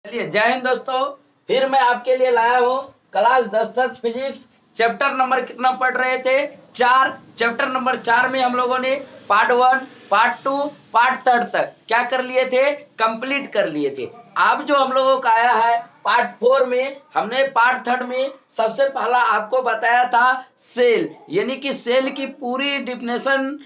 चलिए, जय हिंद दोस्तों। फिर मैं आपके लिए लाया हूँ क्लास 10 तक फिजिक्स। चैप्टर नंबर कितना पढ़ रहे थे? 4। चैप्टर नंबर 4 में हम लोगों ने पार्ट 1, पार्ट 2, पार्ट 3 तक क्या कर लिए थे? कंप्लीट कर लिए थे। अब जो हम लोगों का आया है पार्ट 4 में, हमने पार्ट 3 में सबसे पहला आपको बताया था सेल, यानी कि सेल की पूरी डिफिनेशन,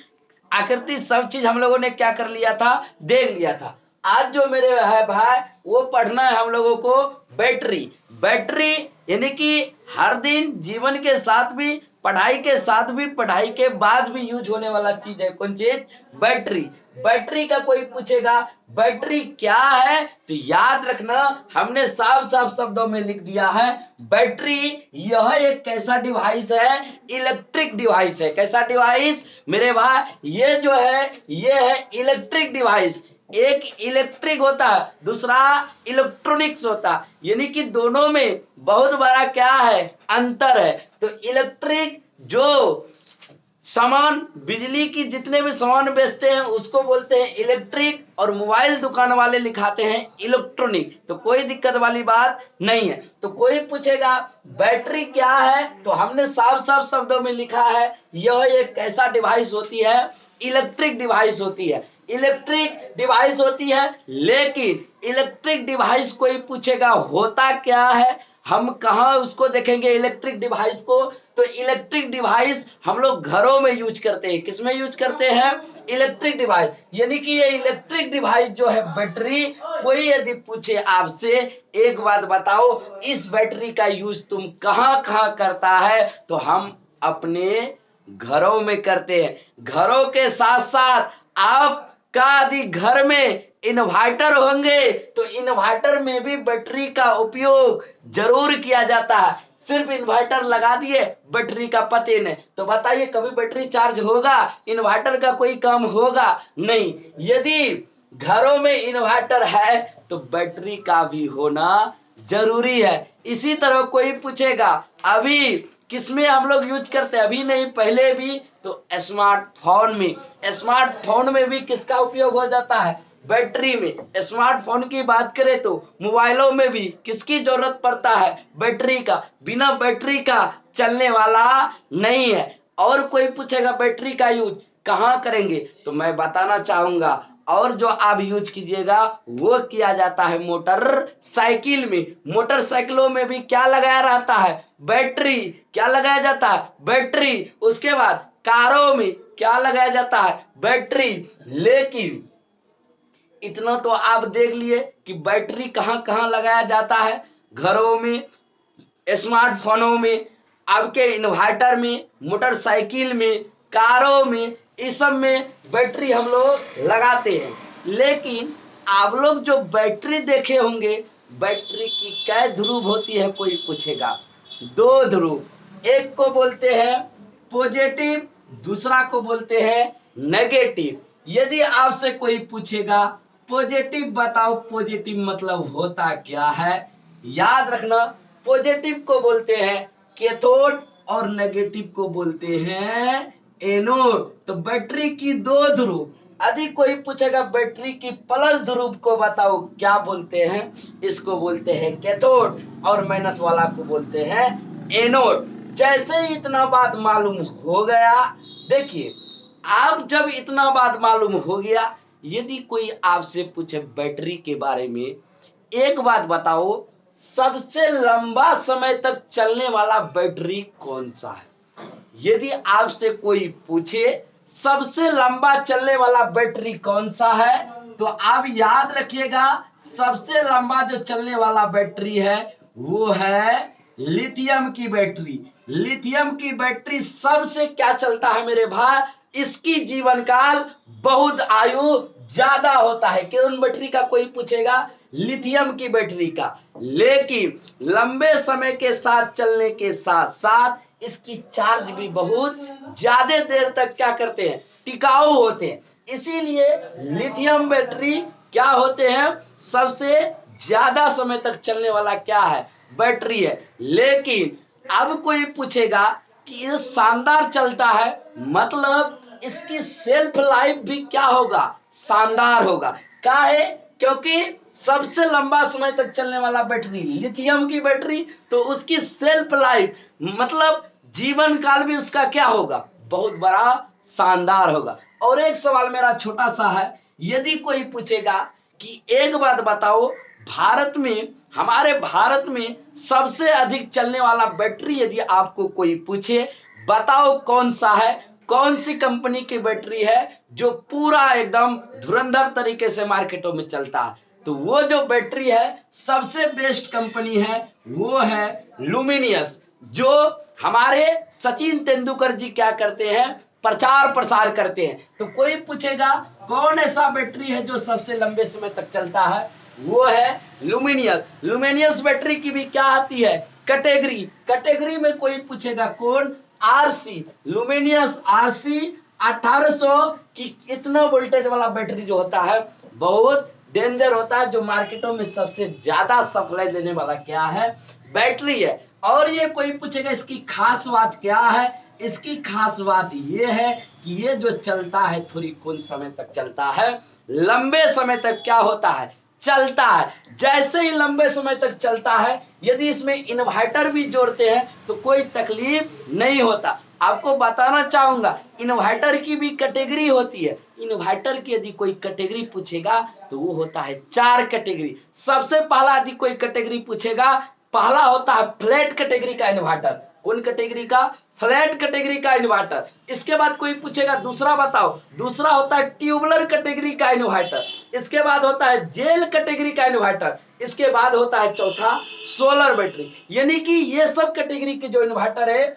आकृति, सब चीज हम लोगों ने क्या कर लिया था? देख लिया था। आज जो मेरे है भाई, वो पढ़ना है हम लोगों को बैटरी। बैटरी यानी कि हर दिन जीवन के साथ भी, पढ़ाई के साथ भी, पढ़ाई के बाद भी यूज होने वाला चीज है। कौन चीज? बैटरी। बैटरी का कोई पूछेगा बैटरी क्या है, तो याद रखना, हमने साफ साफ शब्दों में लिख दिया है, बैटरी यह एक कैसा डिवाइस है? इलेक्ट्रिक डिवाइस है। कैसा डिवाइस मेरे भाई? ये जो है, ये है इलेक्ट्रिक डिवाइस। एक इलेक्ट्रिक होता है, दूसरा इलेक्ट्रॉनिक्स होता है, यानी कि दोनों में बहुत बड़ा क्या है? अंतर है। तो इलेक्ट्रिक जो सामान, बिजली की जितने भी सामान बेचते हैं उसको बोलते हैं इलेक्ट्रिक, और मोबाइल दुकान वाले लिखाते हैं इलेक्ट्रॉनिक। तो कोई दिक्कत वाली बात नहीं है। तो कोई पूछेगा बैटरी क्या है, तो हमने साफ साफ शब्दों में लिखा है, यह एक ऐसा डिवाइस होती है, इलेक्ट्रिक डिवाइस होती है। इलेक्ट्रिक डिवाइस होती है, लेकिन इलेक्ट्रिक डिवाइस कोई पूछेगा होता क्या है, हम कहां उसको देखेंगे इलेक्ट्रिक डिवाइस को? तो इलेक्ट्रिक डिवाइस हम लोग घरों में यूज करते हैं। किसमें यूज करते हैं? Electric device. यानी कि ये इलेक्ट्रिक डिवाइस जो है बैटरी, कोई यदि पूछे आपसे एक बात बताओ, इस बैटरी का यूज तुम कहां कहां करता है, तो हम अपने घरों में करते हैं। घरों के साथ साथ आपका यदि घर में इन्वर्टर होंगे, तो इन्वर्टर में भी बैटरी का उपयोग जरूर किया जाता है। सिर्फ इन्वर्टर लगा दिए, बैटरी का पते नहीं, तो बताइए कभी बैटरी चार्ज होगा? इन्वर्टर का कोई काम होगा? नहीं। यदि घरों में इन्वर्टर है तो बैटरी का भी होना जरूरी है। इसी तरह कोई पूछेगा अभी किसमें हम लोग यूज करते हैं? अभी नहीं, पहले भी। तो स्मार्टफोन में। स्मार्टफोन में भी किसका उपयोग हो जाता है? बैटरी में। स्मार्टफोन की बात करें तो मोबाइलों में भी किसकी जरूरत पड़ता है? बैटरी का। बिना बैटरी का चलने वाला नहीं है। और कोई पूछेगा बैटरी का यूज कहां करेंगे, तो मैं बताना चाहूंगा, और जो आप यूज कीजिएगा वो किया जाता है मोटरसाइकिल में। मोटरसाइकिलों में भी क्या लगाया रहता है? बैटरी। क्या लगाया जाता है? बैटरी। उसके बाद कारों में क्या लगाया जाता है? बैटरी। लेकिन इतना तो आप देख लिए कि बैटरी कहां कहां लगाया जाता है? घरों में, स्मार्टफोनों में, आपके इन्वर्टर में, मोटरसाइकिल में, कारों में, इस सब में बैटरी हम लोग लगाते हैं। लेकिन आप लोग जो बैटरी देखे होंगे, बैटरी की कै ध्रुव होती है कोई पूछेगा? 2 ध्रुव। एक को बोलते हैं पॉजिटिव, दूसरा को बोलते हैं नेगेटिव। यदि आपसे कोई पूछेगा पॉजिटिव बताओ, पॉजिटिव मतलब होता क्या है, याद रखना, पॉजिटिव को बोलते हैं कैथोड और नेगेटिव को बोलते हैं एनोड। तो बैटरी की 2 ध्रुव। यदि कोई पूछेगा बैटरी की प्लस ध्रुव को बताओ, क्या बोलते हैं? इसको बोलते हैं कैथोड, और माइनस वाला को बोलते हैं एनोड। जैसे ही इतना बात मालूम हो गया, देखिए, आप जब इतना बात मालूम हो गया, यदि कोई आपसे पूछे बैटरी के बारे में, एक बात बताओ, सबसे लंबा समय तक चलने वाला बैटरी कौन सा है? यदि आपसे कोई पूछे सबसे लंबा चलने वाला बैटरी कौन सा है, तो आप याद रखिएगा, सबसे लंबा जो चलने वाला बैटरी है वो है लिथियम की बैटरी। लिथियम की बैटरी सबसे क्या चलता है मेरे भाई? इसकी जीवन काल, बहुत आयु ज्यादा होता है। कौन बैटरी का कोई पूछेगा? लिथियम की बैटरी का। लेकिन लंबे समय के साथ चलने के साथ साथ इसकी चार्ज भी बहुत ज्यादा देर तक क्या करते हैं? टिकाऊ होते हैं। इसीलिए लिथियम बैटरी क्या होते हैं? सबसे ज्यादा समय तक चलने वाला क्या है? बैटरी है। लेकिन अब कोई पूछेगा कि ये शानदार चलता है, मतलब इसकी सेल्फ लाइफ भी क्या होगा? शानदार होगा। क्या है? क्योंकि सबसे लंबा समय तक चलने वाला बैटरी लिथियम की बैटरी, तो उसकी सेल्फ लाइफ मतलब जीवन काल भी उसका क्या होगा, बहुत बड़ा शानदार होगा। और एक सवाल मेरा छोटा सा है, यदि कोई पूछेगा कि एक बात बताओ, भारत में, हमारे भारत में सबसे अधिक चलने वाला बैटरी यदि आपको कोई पूछे, बताओ कौन सा है, कौन सी कंपनी की बैटरी है जो पूरा एकदम धुरंधर तरीके से मार्केटों में चलता है, तो वो जो बैटरी है सबसे बेस्ट कंपनी है वो है लुमिनियस, जो हमारे सचिन तेंदुलकर जी क्या करते हैं, प्रचार प्रसार करते हैं। तो कोई पूछेगा कौन ऐसा बैटरी है जो सबसे लंबे समय तक चलता है, वो है लुमिनियस। लुमिनियस बैटरी की भी क्या आती है कैटेगरी, कैटेगरी में कोई पूछेगा कौन, आरसी, लुमिनियस आरसी 1800 की इतना वोल्टेज वाला बैटरी जो होता है बहुत डेंजर होता है, जो मार्केटों में सबसे ज्यादा सप्लाई देने वाला क्या है, बैटरी है। और ये कोई पूछेगा इसकी खास बात क्या है, इसकी खास बात ये है कि ये जो चलता है थोड़ी कौन समय तक चलता है, लंबे समय तक क्या होता है, चलता है। जैसे ही लंबे समय तक चलता है, यदि इसमें इन्वर्टर भी जोड़ते हैं तो कोई तकलीफ नहीं होता। आपको बताना चाहूंगा इन्वर्टर की भी कैटेगरी होती है, इन्वर्टर की यदि कोई कैटेगरी पूछेगा तो वो होता है 4 कैटेगरी। सबसे पहला यदि कोई कैटेगरी पूछेगा, पहला होता है फ्लैट कैटेगरी का इन्वर्टर, कौन कैटेगरी का, फ्लैट कैटेगरी का इन्वर्टर। इसके बाद कोई पूछेगा दूसरा बताओ, दूसरा होता है ट्यूबुलर कैटेगरी का इन्वर्टर। इसके बाद होता है जेल कैटेगरी का इन्वर्टर। इसके बाद होता है चौथा सोलर बैटरी। यानी कि ये सब कैटेगरी के जो इन्वर्टर है,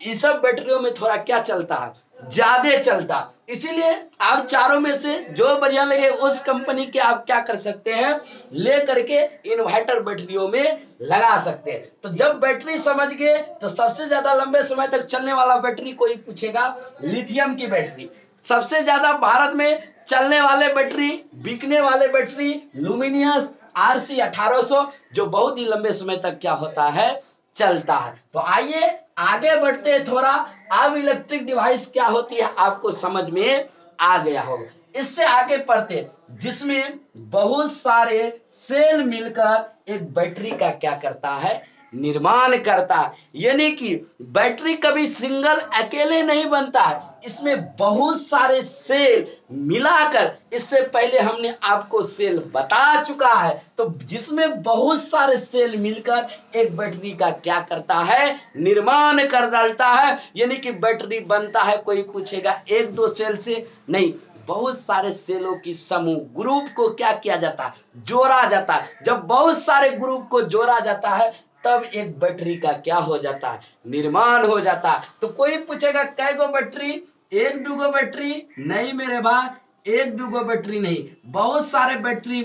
इस सब बैटरियों में थोड़ा क्या चलता है, ज्यादा चलता। इसीलिए आप चारों में से जो बढ़िया लगे उस कंपनी के आप क्या कर सकते हैं, ले करके इन्वर्टर बैटरियों में लगा सकते हैं। तो जब बैटरी समझ गए, तो सबसे ज्यादा लंबे समय तक चलने वाला बैटरी कोई पूछेगा लिथियम की बैटरी। सबसे ज्यादा भारत में चलने वाले बैटरी, बिकने वाले बैटरी लुमिनियस आरसी 1800, जो बहुत ही लंबे समय तक क्या होता है, चलता है। तो आइए आगे बढ़ते हैं थोड़ा, अब इलेक्ट्रिक डिवाइस क्या होती है आपको समझ में आ गया होगा। इससे आगे पढ़ते, जिसमें बहुत सारे सेल मिलकर एक बैटरी का क्या करता है, निर्माण करता है। यानी कि बैटरी कभी सिंगल अकेले नहीं बनता है, इसमें बहुत सारे सेल मिलाकर, इससे पहले हमने आपको सेल बता चुका है, तो जिसमें बहुत सारे सेल मिलकर एक बैटरी का क्या करता है, निर्माण कर डालता है। यानी कि बैटरी बनता है, कोई पूछेगा एक दो सेल से नहीं, बहुत सारे सेलों की समूह ग्रुप को क्या किया जाता है, जोड़ा जाता है। जब बहुत सारे ग्रुप को जोड़ा जाता है तब एक बैटरी का क्या हो जाता है, निर्माण हो जाता है। तो कोई पूछेगा कै गो बैटरी, एक दो गो बैटरी नहीं मेरे भाई, एक दो गो बैटरी नहीं, बहुत सारे बैटरी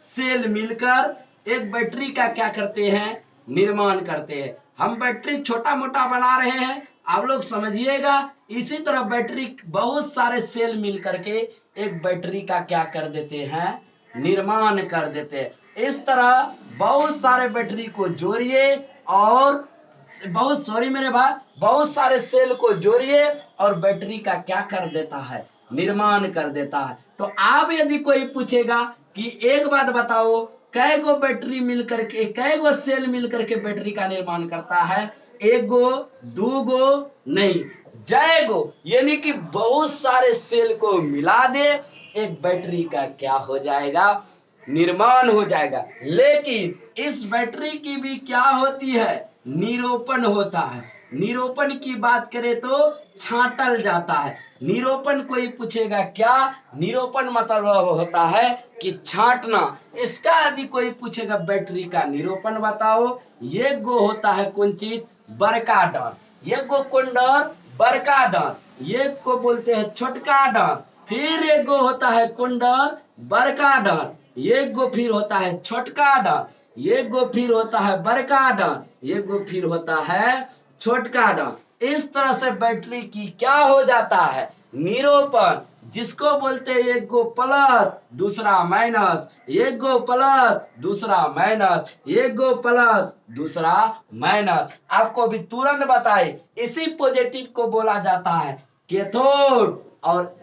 सेल मिलकर एक बैटरी का क्या करते हैं, निर्माण करते हैं। हम बैटरी छोटा मोटा बना रहे हैं, आप लोग समझिएगा। इसी तरह बैटरी बहुत सारे सेल मिल करके एक बैटरी का क्या कर देते हैं, निर्माण कर देते हैं। इस तरह बहुत सारे बैटरी को जोड़िए और सॉरी मेरे भाई, बहुत सारे सेल को जोड़िए और बैटरी का क्या कर देता है, निर्माण कर देता है। तो आप यदि कोई पूछेगा कि एक बात बताओ, कै गो बैटरी मिलकर के, कै गो सेल मिलकर के बैटरी का निर्माण करता है, एक गो दो गो नहीं, जय गो। यानी कि बहुत सारे सेल को मिला दे, एक बैटरी का क्या हो जाएगा, निर्माण हो जाएगा। लेकिन इस बैटरी की भी क्या होती है, निरूपण होता है। निरूपण की बात करें तो छांटल जाता है। निरूपण कोई पूछेगा क्या, निरूपण मतलब होता है कि छांटना। इसका यदि कोई पूछेगा बैटरी का निरूपण बताओ, ये गो होता है कौन चीज, बड़का डान, ये गो कौन डान, बड़का डान, ये को बोलते हैं छोटका डान, फिर एक गो होता है कौन डान, बड़का डान, ये गो फिर होता है छोटका डान, ये गो फिर होता है बड़का डान, ये गो फिर होता है छोटका डान। इस तरह से बैटरी की क्या हो जाता है, निरूपण, जिसको बोलते हैं एक गो प्लस दूसरा माइनस, एक गो प्लस दूसरा माइनस, एक गो प्लस दूसरा माइनस। आपको भी तुरंत बताए, इसी पॉजिटिव को बोला जाता है कैथोड और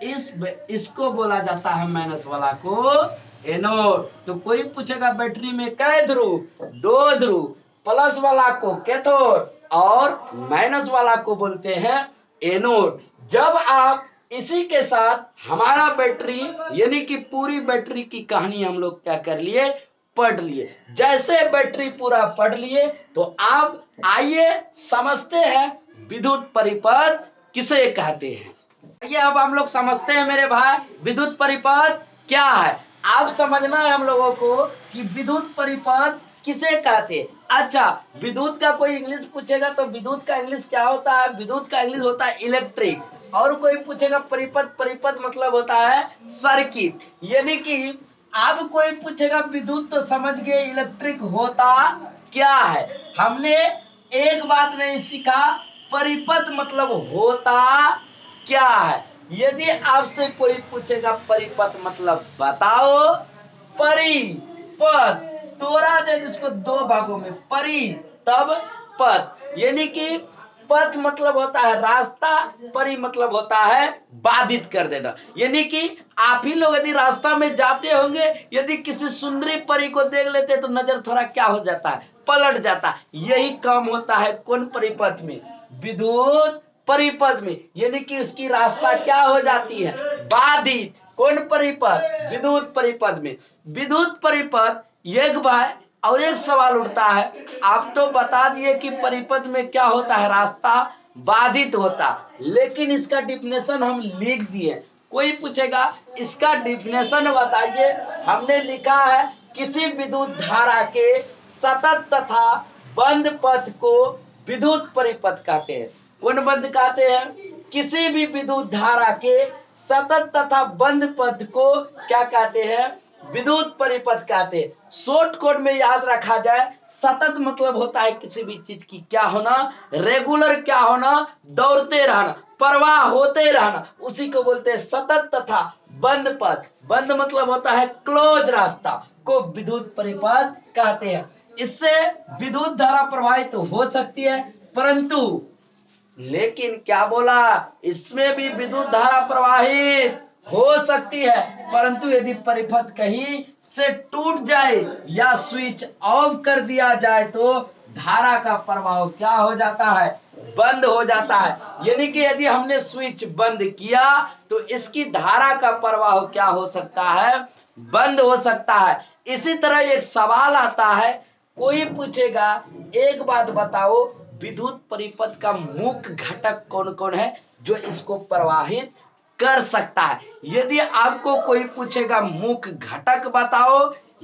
इसको बोला जाता है माइनस वाला को एनोड। तो कोई पूछेगा बैटरी में कै ध्रुव, दो ध्रुव, प्लस वाला को कैथोड और माइनस वाला को बोलते हैं एनोड। जब आप इसी के साथ हमारा बैटरी यानी कि पूरी बैटरी की कहानी हम लोग क्या कर लिए, पढ़ लिए। जैसे बैटरी पूरा पढ़ लिए तो आप आइए समझते हैं विद्युत परिपथ किसे कहते हैं। ये अब हम लोग समझते हैं मेरे भाई विद्युत परिपथ क्या है। आप समझना है हम लोगों को कि विद्युत परिपथ किसे कहते हैं। अच्छा, विद्युत का कोई इंग्लिश पूछेगा तो विद्युत का इंग्लिश क्या होता है, विद्युत का इंग्लिश होता है इलेक्ट्रिक। और कोई पूछेगा परिपथ, परिपथ मतलब होता है सर्किट। यानी कि अब कोई पूछेगा विद्युत तो समझ गए, इलेक्ट्रिक होता क्या है। हमने एक बात नहीं सीखा, परिपथ मतलब होता क्या है। यदि आपसे कोई पूछेगा परिपथ मतलब बताओ, परिपथ तोड़ा दे इसको दो भागों में, परि तब पथ। यानी कि पथ मतलब होता है रास्ता, परि मतलब होता है बाधित कर देना। यानी कि आप ही लोग यदि रास्ता में जाते होंगे, यदि किसी सुंदरी परी को देख लेते तो नजर थोड़ा क्या हो जाता है, पलट जाता है। यही काम होता है कौन परिपथ में, विद्युत परिपथ में। यानी कि उसकी रास्ता क्या हो जाती है, बाधित। कौन परिपथ, विद्युत परिपथ में। विद्युत परिपथ एक भाई और एक सवाल उठता है, आप तो बता दिए कि परिपथ में क्या होता है, रास्ता बाधित होता, लेकिन इसका डिफिनेशन हम लिख दिए। कोई पूछेगा इसका डिफिनेशन बताइए, हमने लिखा है किसी विद्युत धारा के सतत तथा बंद पथ को विद्युत परिपथ कहते हैं। कौन बंद कहते हैं, किसी भी विद्युत धारा के सतत तथा बंद पथ को क्या कहते हैं, विद्युत परिपथ कहते हैं। शॉर्ट कोड में याद रखा जाए, सतत मतलब होता है किसी भी चीज की क्या होना, रेगुलर क्या होना, दौड़ते रहना, प्रवाह होते रहना, उसी को बोलते हैं सतत। तथा बंद पथ, बंद मतलब होता है क्लोज रास्ता, को विद्युत परिपथ कहते हैं। इससे विद्युत धारा प्रवाहित तो हो सकती है, परंतु लेकिन क्या बोला, इसमें भी विद्युत धारा प्रवाहित हो सकती है, परंतु यदि परिपथ कहीं से टूट जाए या स्विच ऑफ कर दिया जाए तो धारा का प्रवाह क्या हो जाता है, बंद हो जाता है। यानी कि यदि हमने स्विच बंद किया तो इसकी धारा का प्रवाह क्या हो सकता है, बंद हो सकता है। इसी तरह एक सवाल आता है, कोई पूछेगा एक बात बताओ, विद्युत परिपथ का मुख्य घटक कौन कौन है जो इसको प्रवाहित कर सकता है। यदि आपको कोई पूछेगा मुख्य घटक बताओ,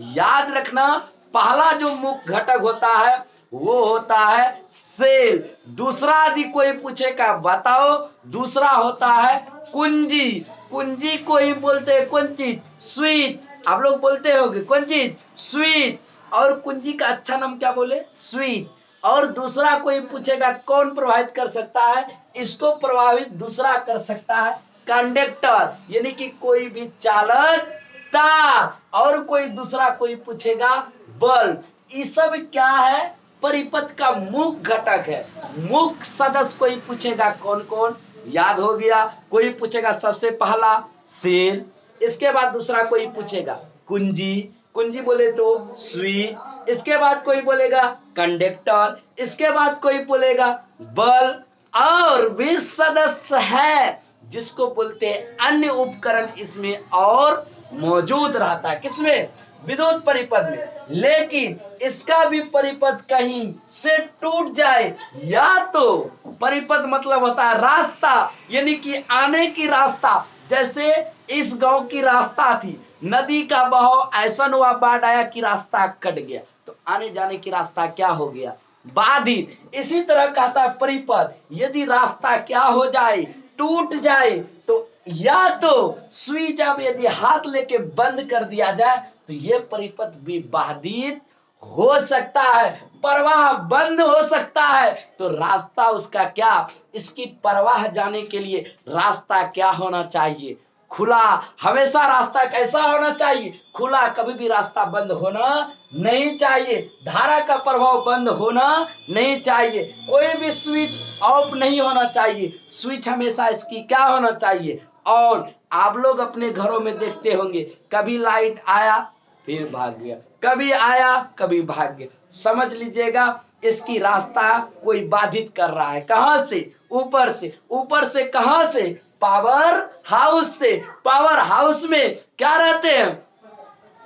याद रखना पहला जो मुख्य घटक होता है वो होता है सेल। दूसरा यदि कोई पूछेगा बताओ, दूसरा होता है कुंजी। कुंजी को ही बोलते हैं कौन चीज, स्विच। आप लोग बोलते होंगे कौन चीज, स्विच। और कुंजी का अच्छा नाम क्या बोले, स्विच। और दूसरा कोई पूछेगा कौन प्रभावित कर सकता है, इसको प्रभावित दूसरा कर सकता है कंडक्टर, यानी कि कोई भी चालक तार। और कोई दूसरा कोई पूछेगा बल्ब। ये सब क्या है, परिपथ का मुख्य घटक है। मुख्य सदस्य कोई पूछेगा कौन कौन, याद हो गया। कोई पूछेगा सबसे पहला सेल, इसके बाद दूसरा कोई पूछेगा कुंजी, कुंजी बोले तो स्विच, इसके बाद कोई बोलेगा कंडक्टर, इसके बाद कोई बोलेगा बल्ब। और भी सदस्य है जिसको बोलते हैं अन्य उपकरण, इसमें और मौजूद रहता है किसमें, विद्युत परिपथ में। लेकिन इसका भी परिपथ कहीं से टूट जाए, या तो परिपथ मतलब होता है रास्ता, यानी कि आने की रास्ता। जैसे इस गांव की रास्ता थी, नदी का बहाव ऐसा हुआ, बाढ़ आया कि रास्ता कट गया, तो आने जाने की रास्ता क्या हो गया, बाधित। इसी तरह कहता है परिपथ, यदि रास्ता क्या हो जाए, टूट जाए, तो या तो स्विच अब यदि हाथ लेके बंद कर दिया जाए तो ये परिपथ भी बाधित हो सकता है, प्रवाह बंद हो सकता है। तो रास्ता उसका क्या, इसकी प्रवाह जाने के लिए रास्ता क्या होना चाहिए, खुला। हमेशा रास्ता कैसा होना चाहिए, खुला। कभी भी रास्ता बंद होना नहीं चाहिए, धारा का प्रभाव बंद होना नहीं चाहिए, कोई भी स्विच ऑफ नहीं होना चाहिए। स्विच हमेशा इसकी क्या होना चाहिए, ऑन। आप लोग अपने घरों में देखते होंगे, कभी लाइट आया फिर भाग गया, कभी आया कभी भाग गया। समझ लीजिएगा इसकी रास्ता कोई बाधित कर रहा है। कहां से? ऊपर से। ऊपर से कहां से? पावर हाउस से। पावर हाउस में क्या रहते हैं?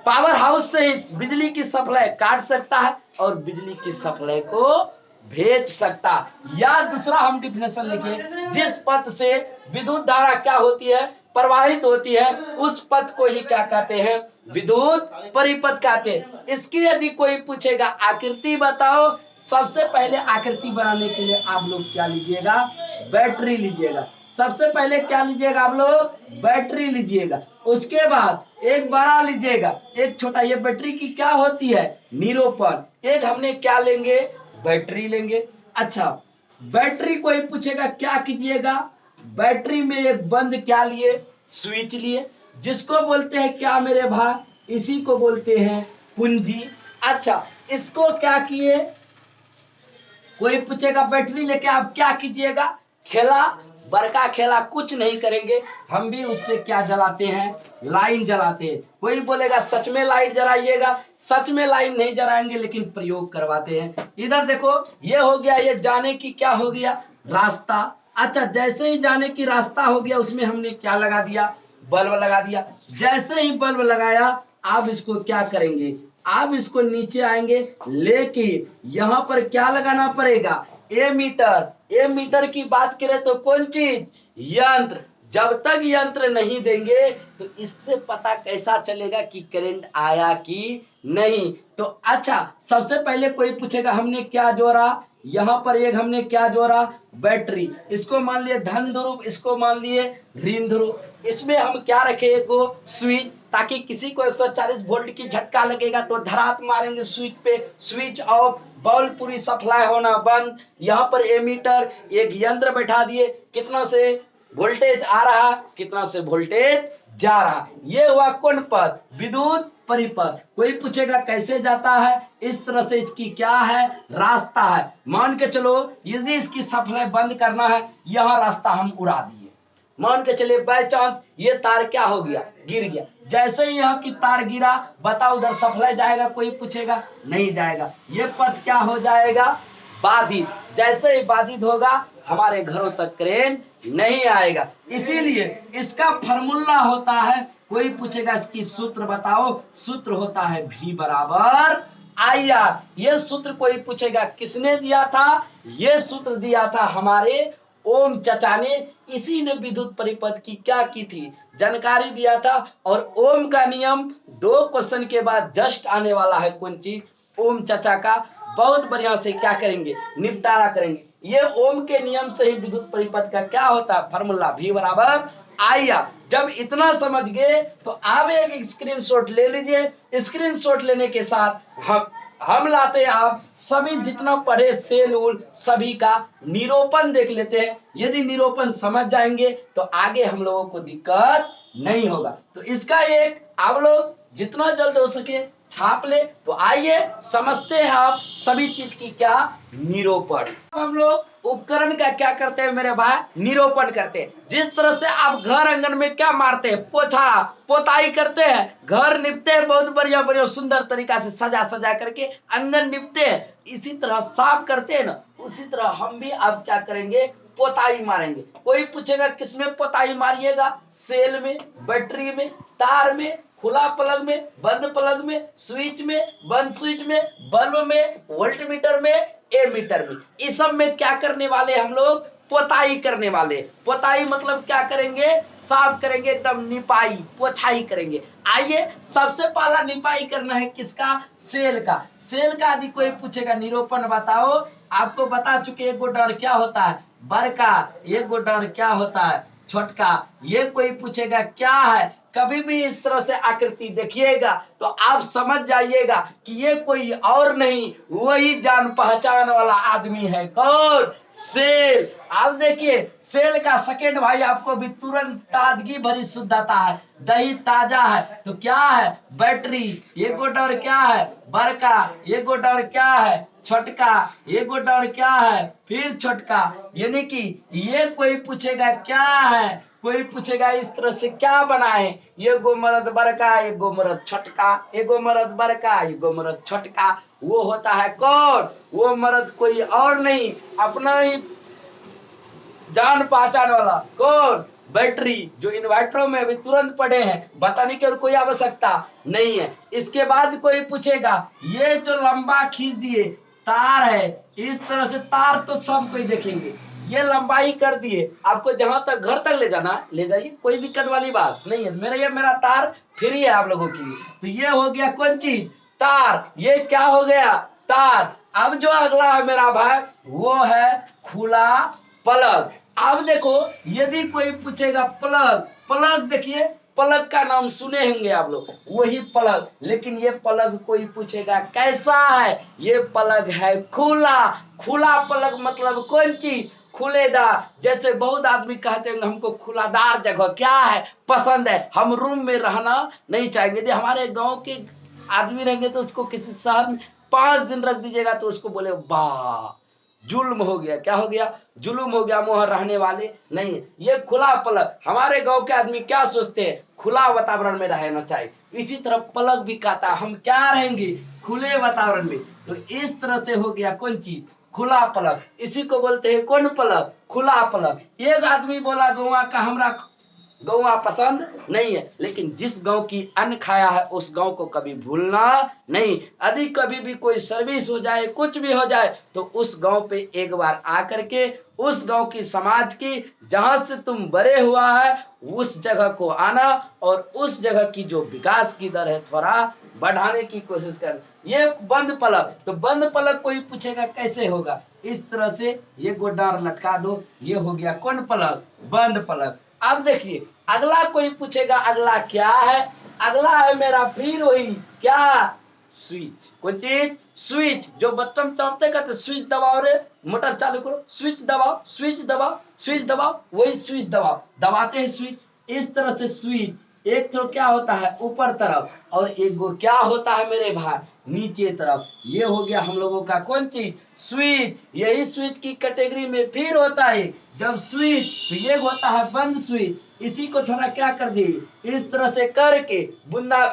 पावर हाउस से ही बिजली की सप्लाई काट सकता है और बिजली की सप्लाई को भेज सकता। या दूसरा हम डिफिनेशन लिखे, जिस पथ से विद्युत धारा क्या होती है? प्रवाहित होती है, उस पथ को ही क्या कहते हैं? विद्युत परिपथ कहते हैं। इसकी यदि कोई पूछेगा आकृति बताओ, सबसे पहले आकृति बनाने के लिए आप लोग क्या लीजिएगा? बैटरी लीजिएगा। सबसे पहले क्या लीजिएगा आप लोग? बैटरी लीजिएगा। उसके बाद एक बड़ा लीजिएगा, एक छोटा। ये बैटरी की क्या होती है? निरूपण। एक हमने क्या लेंगे? बैटरी लेंगे। अच्छा, बैटरी कोई पूछेगा क्या कीजिएगा? बैटरी में एक बंद क्या लिए? स्विच लिए, जिसको बोलते हैं क्या मेरे भाई? इसी को बोलते हैं कुंजी। अच्छा, इसको क्या किए? कोई पूछेगा बैटरी लेके आप क्या कीजिएगा? खेला, बड़का खेला, कुछ नहीं करेंगे। हम भी उससे क्या जलाते हैं? लाइन जलाते हैं। कोई बोलेगा सच में लाइट जलाइएगा, सच में लाइन नहीं जलाएंगे लेकिन प्रयोग करवाते हैं। इधर देखो, ये हो गया, ये जाने की क्या हो गया? रास्ता। अच्छा, जैसे ही जाने की रास्ता हो गया, उसमें हमने क्या लगा दिया? बल्ब लगा दिया। जैसे ही बल्ब लगाया, आप इसको क्या करेंगे? आप इसको नीचे आएंगे, लेकिन यहां पर क्या लगाना पड़ेगा? एमीटर। एमीटर की बात करें तो कौन चीज? यंत्र। जब तक यंत्र नहीं देंगे तो इससे पता कैसा चलेगा कि करंट आया कि नहीं? तो अच्छा, सबसे पहले कोई पूछेगा हमने क्या जोड़ा? यहां पर एक हमने क्या जोड़ा? बैटरी। इसको मान लिए धन ध्रुव, इसको मान लिए ऋण ध्रुव। इसमें हम क्या रखे? एक स्विच, ताकि किसी को 140 वोल्ट की झटका लगेगा तो धड़ात मारेंगे स्विच पे, स्विच ऑफ, बल्ब पूरी सप्लाई होना बंद। यहाँ पर एमीटर, एक यंत्र बैठा दिए, कितना से वोल्टेज आ रहा, कितना से वोल्टेज जा रहा। ये हुआ कौन पथ? विद्युत परिपथ। कोई पूछेगा कैसे जाता है? इस तरह से इसकी क्या है? रास्ता है। मान के चलो यदि इसकी सप्लाई बंद करना है, यहां रास्ता हम उड़ा दिए। मान के चले बाय चांस ये तार क्या हो गया? गिर गया। जैसे ही यहाँ की तार गिरा, बताओ उधर सप्लाई जाएगा? कोई पूछेगा? नहीं जाएगा। ये पथ क्या हो जाएगा? बाधित। जैसे ही बाधित होगा, हमारे घरों तक करंट नहीं आएगा। इसीलिए इसका फॉर्मूला होता है, कोई पूछेगा इसकी सूत्र बताओ, सूत्र होता है V बराबर IR। ये सूत्र कोई पूछेगा किसने दिया था? ये सूत्र दिया था हमारे ओम चचा ने। इसी ने विद्युत परिपथ की क्या की थी? जानकारी दिया था। और ओम का नियम 2 क्वेश्चन के बाद जस्ट आने वाला है। कौन चीज? ओम चचा का। बहुत बढ़िया से क्या करेंगे? निपटारा करेंगे। ये ओम के नियम से ही विद्युत परिपथ का क्या होता है? फॉर्मूला V बराबर IR। जब इतना समझ गए तो आप एक स्क्रीनशॉट ले लीजिए। स्क्रीनशॉट लेने के साथ हम लाते हैं, आप सभी जितना पढ़े सेल उल सभी का निरूपण देख लेते हैं। यदि निरूपण समझ जाएंगे तो आगे हम लोगों को दिक्कत नहीं होगा। तो इसका एक आप लोग जितना जल्द हो सके छाप ले। तो आइए समझते हैं आप सभी चीज की क्या निरूपण। हम लोग उपकरण का क्या करते हैं मेरे भाई? निरूपण करते हैं। जिस तरह से आप घर आंगन में क्या मारते हैं? पोछा पोताई करते हैं, घर निपते हैं, बहुत बढ़िया बढ़िया सुंदर तरीका से सजा सजा करके आंगन निपते हैं। इसी तरह साफ करते हैं ना, उसी तरह हम भी अब क्या करेंगे? पोताई मारेंगे। कोई पूछेगा किसमें पोताई मारिएगा? सेल में, बैटरी में, तार में, खुला प्लग में, बंद प्लग में, स्विच में, बंद स्विच में, बल्ब में, वोल्टमीटर में, एमीटर में। इस सब में क्या करने वाले हम लोग? पोताई करने वाले। पोताई मतलब क्या करेंगे? साफ करेंगे, एकदम निपाई पोछाई करेंगे। आइए सबसे पहला निपाई करना है किसका? सेल का। सेल का यदि कोई पूछेगा निरूपण बताओ, आपको बता चुके एक गोडर क्या होता है? बड़का। एक गोडर क्या होता है? छोटका। ये कोई पूछेगा क्या है? कभी भी इस तरह से आकृति देखिएगा तो आप समझ जाइएगा कि ये कोई और नहीं, वही जान पहचान वाला आदमी है। कौन? सेल। आप देखिए सेल का सेकेंड भाई आपको भी तुरंत ताजगी भरी शुद्धता है, दही ताजा है। तो क्या है? बैटरी। ये गोडर क्या है? बड़का। ये गोडर क्या है? छोटका। ये गोडर क्या है? फिर छोटका। यानी कि ये कोई पूछेगा क्या है? कोई पूछेगा इस तरह से क्या बना है, ये गो मरद बड़का, ये गो मरद छोटका, ये गो मरद बड़का, ये गो मरद छोटका। वो होता है कौन? वो मरद कोई और नहीं, अपना ही जान पहचान वाला। कौन? बैटरी, जो इन्वर्टरों में अभी तुरंत पड़े हैं, बताने की और कोई आवश्यकता नहीं है। इसके बाद कोई पूछेगा ये जो लंबा खींच दिए तार है, इस तरह से तार तो सब कोई देखेंगे, ये लंबाई कर दिए, आपको जहां तक घर तक ले जाना ले जाइए, कोई दिक्कत वाली बात नहीं है। मेरा तार फ्री है आप लोगों के लिए। तो ये हो गया कौन चीज? तार। ये क्या हो गया? तार। अब जो अगला है मेरा भाई, वो है खुला पलग। अब देखो, यदि कोई पूछेगा प्लग, प्लग देखिए, प्लग का नाम सुने होंगे आप लोग, वही प्लग। लेकिन ये प्लग कोई पूछेगा कैसा है? ये प्लग है खुला। खुला प्लग मतलब कौन चीज? खुलेदार। जैसे बहुत आदमी कहते हैं हमको खुलादार जगह क्या है पसंद है, हम रूम में रहना नहीं चाहेंगे। यदि हमारे गांव के आदमी रहेंगे तो उसको किसी शहर में 5 दिन रख दीजिएगा तो उसको बोले वाह जुल्म हो गया। क्या हो गया? जुल्म हो गया, मोहर रहने वाले नहीं है। ये खुला पलग, हमारे गांव के आदमी क्या सोचते हैं? खुला वातावरण में रहना चाहिए। इसी तरह पलग भी कहता है हम क्या रहेंगे? खुले वातावरण में। तो इस तरह से हो गया कौन चीज? खुला पलग। इसी को बोलते हैं कौन पलग? खुला पलग। एक आदमी बोला गौवा का हमरा गौवा पसंद नहीं है, लेकिन जिस गांव की अन्न खाया है उस गांव को कभी भूलना नहीं। यदि कभी भी कोई सर्विस हो जाए, कुछ भी हो जाए, तो उस गांव पे एक बार आकर के उस गांव की समाज की जहां से तुम बड़े हुआ है उस जगह को आना और उस जगह की जो विकास की दर है थोड़ा बढ़ाने की कोशिश करना। ये बंद पलक। तो बंद पलक कोई पूछेगा कैसे होगा? इस तरह से ये गोडार लटका दो, ये हो गया कौन पलक? बंद पलक। अब देखिए अगला कोई पूछेगा अगला क्या है? अगला है मेरा फिर वही क्या? स्विच। कौन चीज? स्विच। जो बटन चापते कहते स्विच दबाओ रे, मोटर चालू करो, स्विच दबाओ, स्विच दबाओ, स्विच दबाओ, वही स्विच दबाओ, दबाते हैं स्विच। इस तरह से स्विच एक तो क्या होता है ऊपर तरफ, और एक वो क्या होता है मेरे भाई नीचे तरफ। ये हो गया हम लोगों का कौन चीज? स्विच। यही स्विच की कैटेगरी में फिर होता है जब स्विच, तो ये होता है बंद स्विच। इसी को थोड़ा क्या कर दिए इस तरह से करके बुंदा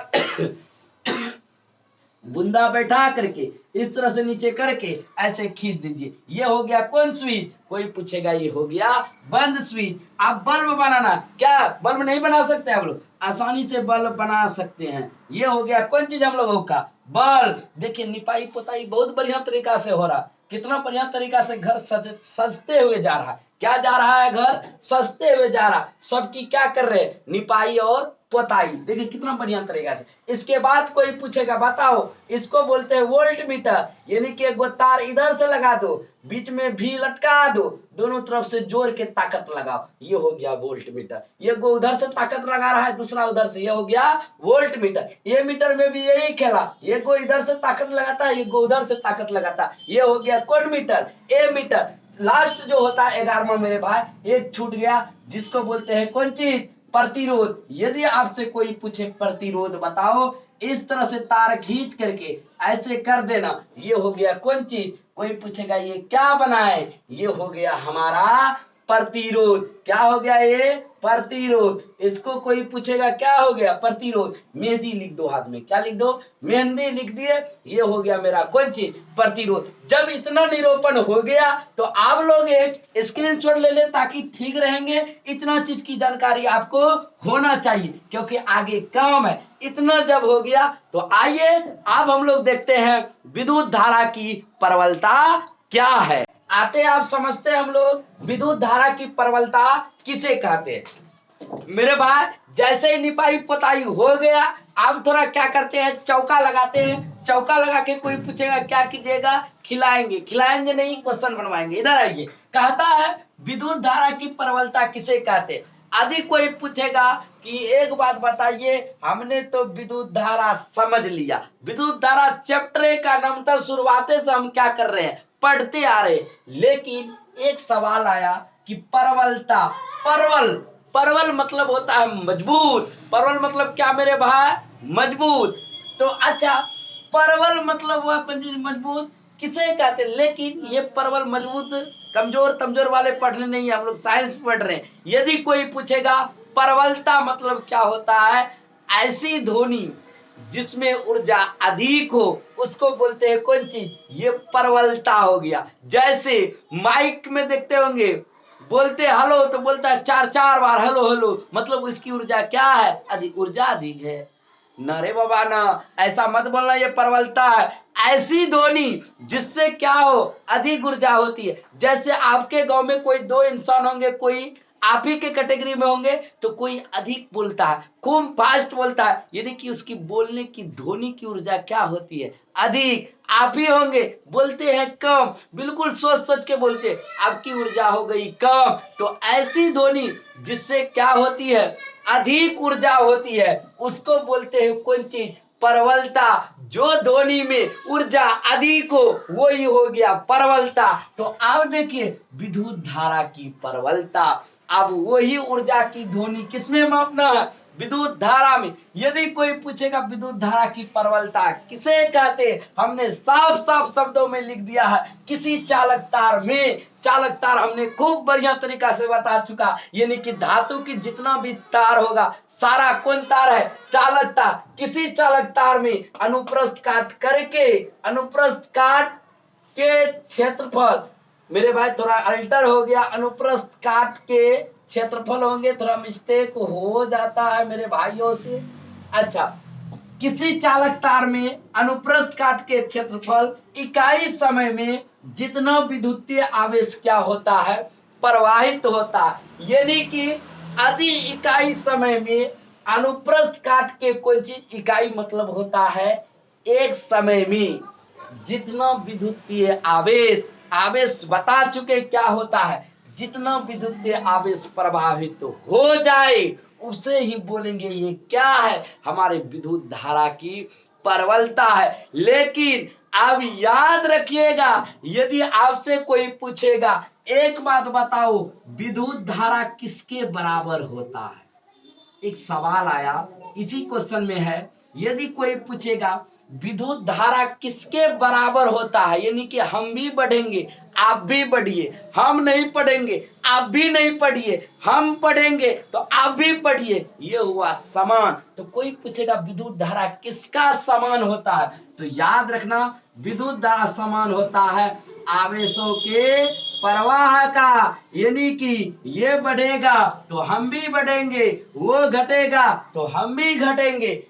बुंदा बैठा करके इस तरह से नीचे करके ऐसे खींच दीजिए, ये हो गया कौन स्विच? कोई पूछेगा ये हो गया बंद स्विच। आप बल्ब बनाना, क्या बल्ब नहीं बना सकते हम लोग? आसानी से बल्ब बना सकते हैं। ये हो गया कौन चीज हम लोगों का? बल्ब। देखिए निपाई पोताई बहुत बढ़िया तरीका से हो रहा, कितना बढ़िया तरीका से घर सजते हुए जा रहा है। क्या जा रहा है? घर सजते हुए जा रहा। सबकी क्या कर रहे हैं? निपाई और पोताई। देखिए कितना बढ़िया तरीका से। इसके बाद कोई पूछेगा बताओ, इसको बोलते हैं वोल्ट मीटर। यानी कि एक तार इधर से लगा दो, बीच में भी लटका दो, दोनों तरफ से जोड़ के ताकत लगाओ, ये हो गया वोल्ट मीटर। ये गो उधर से ताकत लगा रहा है, दूसरा उधर से, ये हो गया वोल्ट मीटर। ये मीटर में भी यही खेला, ये गो इधर से ताकत लगाता है, ये गो उधर से ताकत लगाता है, ये हो गया कौन मीटर? ए मीटर। लास्ट जो होता है 11वां मेरे भाई, एक छूट गया जिसको बोलते हैं कौन चीज? प्रतिरोध। यदि आपसे कोई पूछे प्रतिरोध बताओ, इस तरह से तार खींच करके ऐसे कर देना, ये हो गया कौन चीज? कोई पूछेगा ये क्या बना है? ये हो गया हमारा प्रतिरोध। क्या हो गया? ये प्रतिरोध। इसको कोई पूछेगा क्या हो गया? प्रतिरोध। मेहंदी लिख दो हाथ में, क्या लिख दो? मेहंदी लिख दिए, ये हो गया मेरा कौन चीज? प्रतिरोध। जब इतना निरूपण हो गया तो आप लोग एक स्क्रीनशॉट ले ले ताकि ठीक रहेंगे। इतना चीज की जानकारी आपको होना चाहिए क्योंकि आगे काम है। इतना जब हो गया तो आइए अब हम लोग देखते हैं विद्युत धारा की प्रबलता क्या है। आते आप समझते हैं हम लोग विद्युत धारा की प्रबलता किसे कहते हैं। मेरे भाई जैसे ही निपाई पोताई हो गया, अब थोड़ा क्या करते हैं चौका लगाते हैं। चौका लगा के कोई पूछेगा क्या कीजिएगा? खिलाएंगे। खिलाएंगे नहीं, क्वेश्चन बनवाएंगे। इधर आइए, कहता है विद्युत धारा की प्रबलता किसे कहते हैं। यदि कोई पूछेगा कि एक बात बताइए, हमने तो विद्युत धारा समझ लिया, विद्युत धारा चैप्टर का नाम था, शुरुआत से हम क्या कर रहे हैं? पढ़ते आ रहे। लेकिन एक सवाल आया कि प्रबलता, परवल, परवल मतलब होता है मजबूत। परवल मतलब क्या मेरे भाई? मजबूत। तो अच्छा परवल मतलब हुआ कौन चीज? मजबूत। किसे कहते हैं। लेकिन ये प्रबल मजबूत कमजोर वाले पढ़ने नहीं है, हम लोग साइंस पढ़ रहे हैं। यदि कोई पूछेगा प्रबलता मतलब क्या होता है, ऐसी ध्वनि जिसमें ऊर्जा अधिक हो उसको बोलते हैं कौन चीज, ये प्रबलता हो गया। जैसे माइक में देखते होंगे, बोलते हेलो तो बोलता है चार चार बार हेलो हेलो, मतलब उसकी ऊर्जा क्या है, अधिक, ऊर्जा अधिक है। न रे बाबा ना, ऐसा मत बोलना, ये प्रबलता है। ऐसी ध्वनि जिससे क्या हो, अधिक ऊर्जा होती है। जैसे आपके गांव में कोई दो इंसान होंगे, कोई आप ही के कैटेगरी में होंगे, तो कोई अधिक बोलता है, खूब फास्ट बोलता है, यानी कि उसकी बोलने की ध्वनि की ऊर्जा क्या होती है, अधिक। आप ही होंगे बोलते हैं कम, बिल्कुल सोच सोच के बोलते, आपकी ऊर्जा हो गई कम। तो ऐसी ध्वनि जिससे क्या होती है, अधिक ऊर्जा होती है, उसको बोलते हैं कौन चीज, प्रबलता। जो ध्वनि में ऊर्जा अधिक हो वही हो गया प्रबलता। तो अब देखिए विद्युत धारा की प्रबलता, अब वही ऊर्जा की ध्वनि किसमें मापना है, विद्युत धारा में। यदि कोई पूछेगा विद्युत धारा की प्रबलता किसे कहते हैं, हमने साफ साफ शब्दों में लिख दिया है, किसी चालक तार में। चालक तार हमने खूब बढ़िया तरीका से बता चुका, यानी कि धातु की जितना भी तार होगा सारा कौन तार है, चालक तार। किसी चालक तार में अनुप्रस्थ काट करके, अनुप्रस्थ काट के क्षेत्रफल, मेरे भाई थोड़ा अल्टर हो गया, अनुप्रस्थ काट के क्षेत्रफल होंगे, थोड़ा मिस्टेक हो जाता है मेरे भाइयों से। अच्छा, किसी चालक तार में अनुप्रस्थ काट के क्षेत्रफल इकाई समय में जितना विद्युतीय आवेश क्या होता है, प्रवाहित होता है। यानी कि आधी इकाई समय में अनुप्रस्थ काट के कोई चीज, इकाई मतलब होता है एक समय में जितना विद्युतीय आवेश, आवेश बता चुके क्या होता है, जितना विद्युतीय आवेश प्रभावित हो जाए उसे ही बोलेंगे ये क्या है, हमारे विद्युत धारा की प्रबलता है। लेकिन अब याद रखिएगा, यदि आपसे कोई पूछेगा एक बात बताओ, विद्युत धारा किसके बराबर होता है, एक सवाल आया इसी क्वेश्चन में है, यदि कोई पूछेगा विद्युत धारा किसके बराबर होता है, यानी कि हम भी बढ़ेंगे आप भी बढ़िए, हम नहीं पढ़ेंगे आप भी नहीं पढ़िए, हम पढ़ेंगे तो आप भी पढ़िए, ये हुआ समान। तो कोई पूछेगा विद्युत धारा किसका समान होता है, तो याद रखना विद्युत धारा समान होता है आवेशों के प्रवाह का। यानी कि ये बढ़ेगा तो हम भी बढ़ेंगे, वो घटेगा तो हम भी घटेंगे।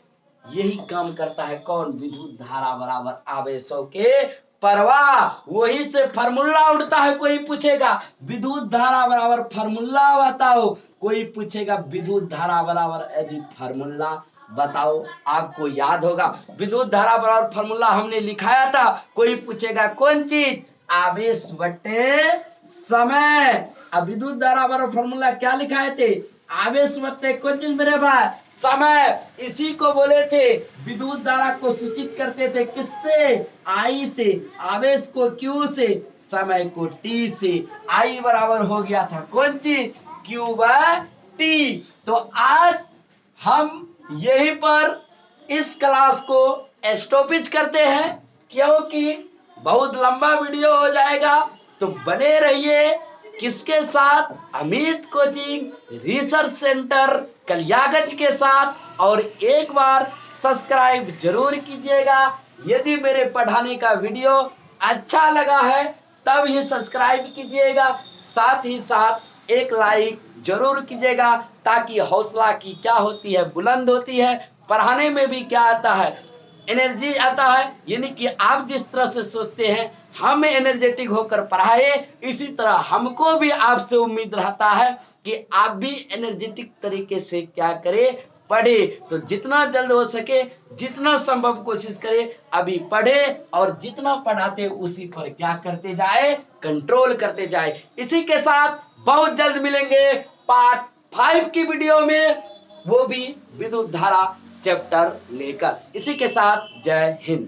यही काम करता है कौन, विद्युत धारा बराबर आवेशों के प्रवाह। वही से फार्मूला उठता है। कोई पूछेगा विद्युत धारा बराबर फार्मूला बताओ, कोई पूछेगा विद्युत धारा बराबर यदि फार्मूला बताओ, आपको याद होगा विद्युत धारा बराबर फार्मूला हमने लिखाया था। कोई पूछेगा कौन चीज, आवेश बटे समय। अब विद्युत धारा बराबर फार्मूला क्या लिखाए थे, आवेश बटे कौन चीज मेरे भाई, समय। इसी को बोले थे, विद्युत धारा को सूचित करते थे किससे, आई से, आवेश को क्यू से, समय को टी से। आई बराबर हो गया था कौन चीज, क्यू बाय टी। तो आज हम यहीं पर इस क्लास को स्टॉपिज करते हैं, क्योंकि बहुत लंबा वीडियो हो जाएगा। तो बने रहिए किसके साथ, Amit coaching research centre Kaliaganj के साथ। और एक बार सब्सक्राइब जरूर कीजिएगा। यदि मेरे पढ़ाने का वीडियो अच्छा लगा है तब ही सब्सक्राइब कीजिएगा, साथ ही साथ एक लाइक जरूर कीजिएगा, ताकि हौसला की क्या होती है, बुलंद होती है। पढ़ाने में भी क्या आता है, एनर्जी आता है। यानी कि आप जिस तरह से सोचते हैं हम एनर्जेटिक होकर पढ़ाए, इसी तरह हमको भी आपसे उम्मीद रहता है कि आप भी एनर्जेटिक तरीके से क्या करें, पढ़े। तो जितना जल्द हो सके, जितना संभव कोशिश करें अभी पढ़े, और जितना पढ़ाते उसी पर क्या करते जाए, कंट्रोल करते जाए। इसी के साथ बहुत जल्द मिलेंगे पार्ट 5 की वीडियो में, वो भी विद्युत धारा चैप्टर लेकर। इसी के साथ जय हिंद।